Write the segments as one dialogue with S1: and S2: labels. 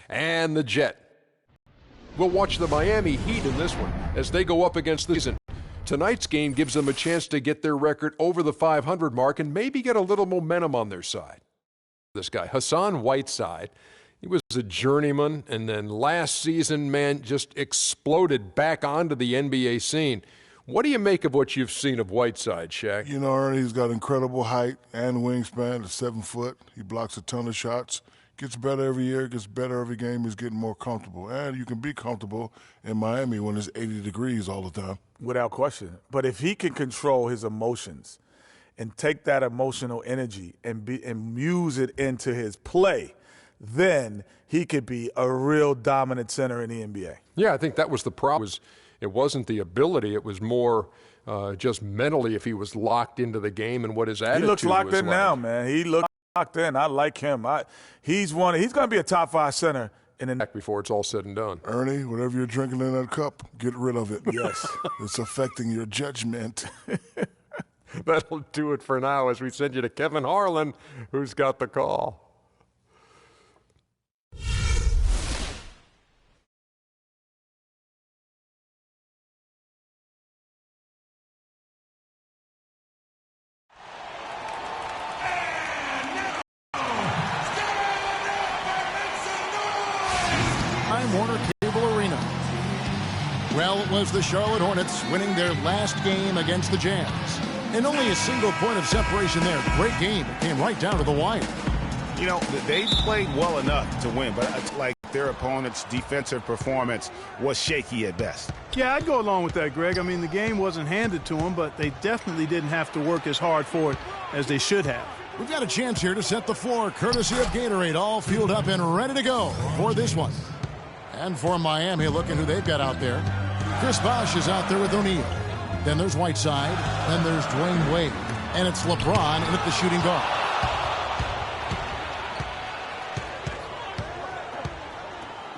S1: And the Jet. We'll watch the Miami Heat in this one as they go up against the season. Tonight's game gives them a chance to get their record over the 500 mark and maybe get a little momentum on their side. This guy, Hassan Whiteside, he was a journeyman, and then last season, man, just exploded back onto the NBA scene. What do you make of what you've seen of Whiteside, Shaq?
S2: You know, Ernie, he's got incredible height and wingspan. He's 7 foot. He blocks a ton of shots. Gets better every year, gets better every game. He's getting more comfortable. And you can be comfortable in Miami when it's 80 degrees all the time.
S3: Without question. But if he can control his emotions and take that emotional energy and use it into his play, then he could be a real dominant center in the NBA.
S1: Yeah, I think that was the problem. It wasn't the ability. It was more just mentally if he was locked into the game and what his attitude was.
S3: He looks locked in now, man. He looks locked in. I like him. He's going to be a top 5 center in the
S1: before it's all said and done.
S2: Ernie, whatever you're drinking in that cup, get rid of it.
S3: Yes.
S2: It's affecting your judgment.
S1: That'll do it for now as we send you to Kevin Harlan, who's got the call.
S4: Well, it was the Charlotte Hornets winning their last game against the Jazz. And only a single point of separation there. Great game. It came right down to the wire.
S5: You know, they played well enough to win, but it's like their opponent's defensive performance was shaky at best.
S6: Yeah, I'd go along with that, Greg. I mean, the game wasn't handed to them, but they definitely didn't have to work as hard for it as they should have.
S4: We've got a chance here to set the floor, courtesy of Gatorade, all fueled up and ready to go for this one. And for Miami, look at who they've got out there. Chris Bosh is out there with O'Neal. Then there's Whiteside. Then there's Dwayne Wade. And it's LeBron in at the shooting guard.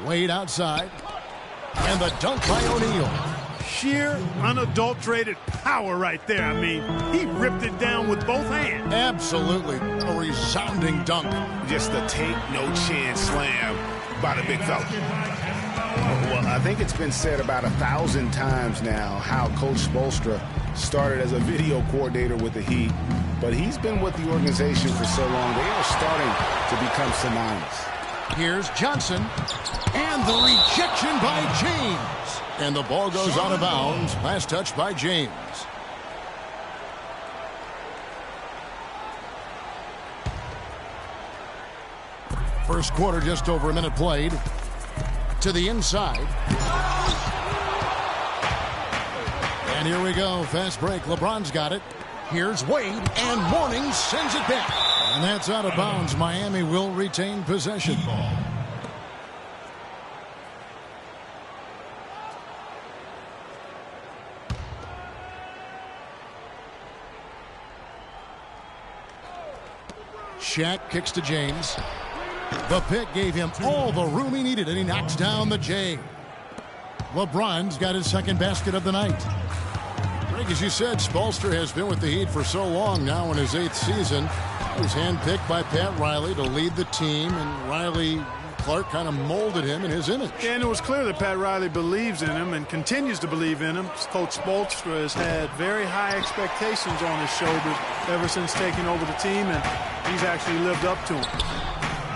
S4: Wade outside. And the dunk by O'Neal.
S6: Sheer, unadulterated power right there. I mean, he ripped it down with both hands.
S4: Absolutely. A resounding dunk.
S5: Just a take no chance slam by the big fella. Well, I think it's been said about 1,000 times now how Coach Spoelstra started as a video coordinator with the Heat, but he's been with the organization for so long, they are starting to become synonymous.
S4: Here's Johnson, and the rejection by James. And the ball goes out of bounds. Last touch by James. First quarter, just over a minute played. To the inside. And here we go. Fast break. LeBron's got it. Here's Wade, and Mourning sends it back. And that's out of bounds. Miami will retain possession. Shaq kicks to James. The pick gave him all the room he needed, and he knocks down the J. LeBron's got his second basket of the night. Greg, as you said, Spoelstra has been with the Heat for so long now in his 8th season. He was handpicked by Pat Riley to lead the team, and Riley Clark kind of molded him in his image.
S6: And it was clear that Pat Riley believes in him and continues to believe in him. Coach Spoelstra has had very high expectations on his shoulders ever since taking over the team, and he's actually lived up to them.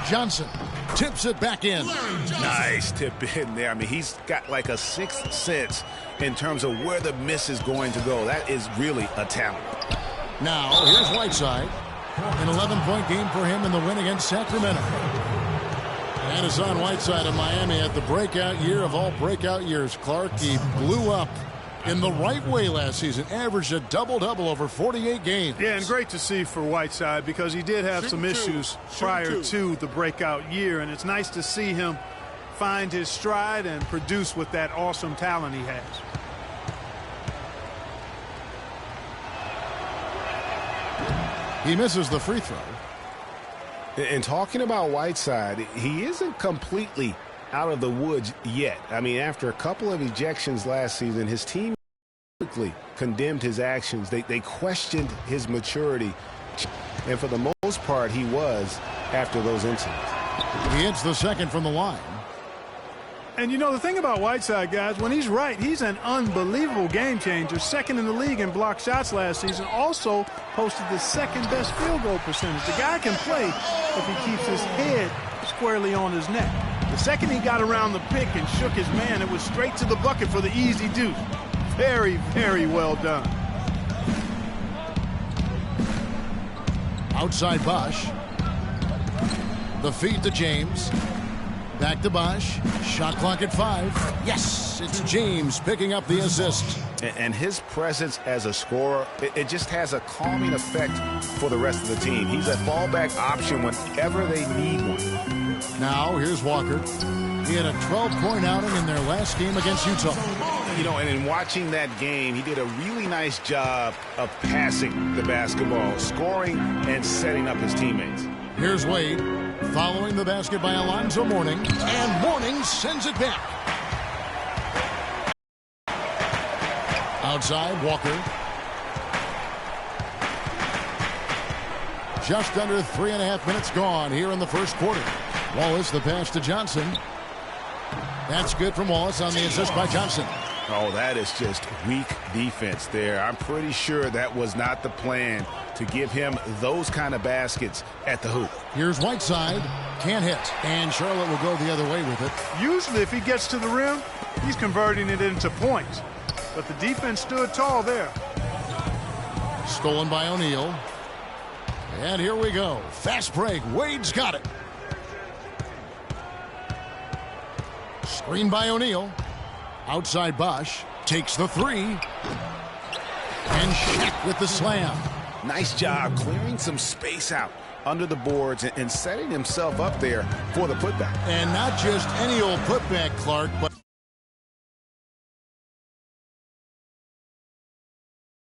S4: Johnson tips it back in.
S5: Nice tip in there. I mean, he's got like a 6th sense in terms of where the miss is going to go. That is really a talent.
S4: Now, here's Whiteside. An 11-point game for him in the win against Sacramento. And Hassan Whiteside of Miami had the breakout year of all breakout years. Clark, he blew up in the right way last season. Averaged a double-double over 48 games.
S6: Yeah, and great to see for Whiteside because he did have some issues prior to the breakout year, and it's nice to see him find his stride and produce with that awesome talent he has.
S4: He misses the free throw.
S5: And talking about Whiteside, he isn't completely out of the woods yet. I mean, after a couple of ejections last season, his team quickly condemned his actions. They questioned his maturity. And for the most part, he was after those incidents.
S4: He hits the second from the line.
S6: And you know, the thing about Whiteside, guys, when he's right, he's an unbelievable game changer. Second in the league in blocked shots last season. Also posted the second best field goal percentage. The guy can play if he keeps his head squarely on his neck. The second he got around the pick and shook his man, it was straight to the bucket for the easy deuce. Very, very well done.
S4: Outside Bosch. The feed to James. Back to Bosch. Shot clock at 5. Yes, it's James picking up the assist.
S5: And his presence as a scorer, it just has a calming effect for the rest of the team. He's a fallback option whenever they need one.
S4: Now, here's Walker. He had a 12-point outing in their last game against Utah.
S5: You know, and in watching that game, he did a really nice job of passing the basketball, scoring, and setting up his teammates.
S4: Here's Wade. Following the basket by Alonzo Mourning, and Mourning sends it back. Outside, Walker. Just under 3.5 minutes gone here in the first quarter. Wallace, the pass to Johnson. That's good from Wallace on the assist by Johnson.
S5: Oh, that is just weak defense there. I'm pretty sure that was not the plan to give him those kind of baskets at the hoop.
S4: Here's Whiteside. Can't hit. And Charlotte will go the other way with it.
S6: Usually if he gets to the rim, he's converting it into points. But the defense stood tall there.
S4: Stolen by O'Neal. And here we go. Fast break. Wade's got it. Screen by O'Neal. Outside Bosch. Takes the 3. And Shaq with the slam.
S5: Nice job clearing some space out under the boards and setting himself up there for the putback.
S4: And not just any old putback, Clark, but